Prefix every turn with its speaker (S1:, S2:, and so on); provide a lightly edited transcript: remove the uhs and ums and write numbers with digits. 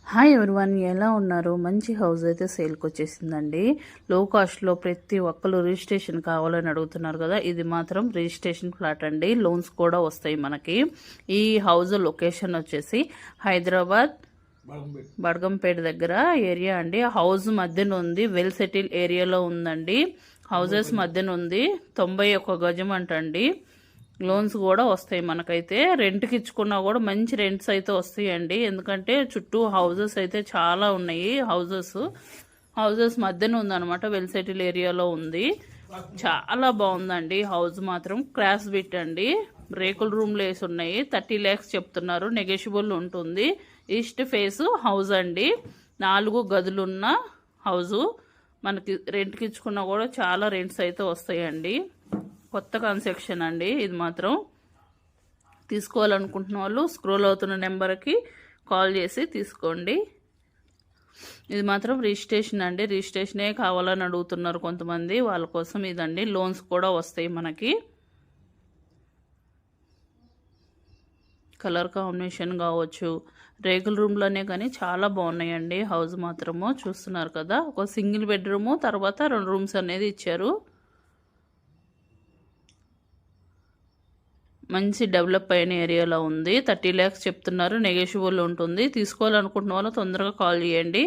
S1: Hi everyone, ఎలా ఉన్నారు? మంచి హౌస్ అయితే సేల్కి వచ్చేసిందండి. లో కాస్ట్లో ప్రతి ఒక్కరు రిజిస్ట్రేషన్ కావాలని అడుగుతున్నారు కదా. ఇది మాత్రం రిజిస్ట్రేషన్ ఫ్లాట్ అండి. లోన్స్ కూడా వస్తాయి మనకి. ఈ హౌస్ లొకేషన్ వచ్చేసి హైదరాబాద్ బడ్గంపేట దగ్గర ఏరియా అండి. హౌస్ మధ్యన ఉంది, వెల్ సెటిల్ ఏరియాలో ఉందండి. హౌజెస్ మధ్యన ఉంది. 91 గజం అంటండి. లోన్స్ కూడా వస్తాయి మనకైతే. రెంట్కి ఇచ్చుకున్నా కూడా మంచి రెంట్స్ అయితే వస్తాయండి. ఎందుకంటే చుట్టూ హౌజెస్ అయితే చాలా ఉన్నాయి. హౌజెస్ మధ్యన ఉందన్నమాట. వెల్ సెటిల్ ఏరియాలో ఉంది. చాలా బాగుందండి హౌస్ మాత్రం. క్రాస్ బిట్ అండి. రేకుల రూమ్లు వేసి ఉన్నాయి. 30 lakhs చెప్తున్నారు, నెగోషియబుల్ ఉంటుంది. ఈస్ట్ ఫేస్ హౌస్ అండి. 4 గదులున్న హౌజు. మనకి రెంట్కి ఇచ్చుకున్నా కూడా చాలా రెంట్స్ అయితే వస్తాయండి. కొత్త కన్స్ట్రక్షన్ అండి. ఇది మాత్రం తీసుకోవాలనుకుంటున్న వాళ్ళు స్క్రోల్ అవుతున్న నెంబర్కి కాల్ చేసి తీసుకోండి. ఇది మాత్రం రిజిస్ట్రేషన్ అండి. రిజిస్ట్రేషనే కావాలని అడుగుతున్నారు కొంతమంది, వాళ్ళ కోసం ఇదండి. లోన్స్ కూడా వస్తాయి మనకి. కలర్ కాంబినేషన్ కావచ్చు, రేకుల రూమ్లోనే కానీ చాలా బాగున్నాయండి. హౌస్ మాత్రము చూస్తున్నారు కదా. ఒక సింగిల్ బెడ్రూము, తర్వాత 2 రూమ్స్ అనేది ఇచ్చారు. మంచి డెవలప్ అయిన ఏరియాలో ఉంది. 30 lakhs చెప్తున్నారు, నెగోషియబుల్ ఉంటుంది. తీసుకోవాలనుకుంటున్న వాళ్ళు తొందరగా కాల్ చేయండి.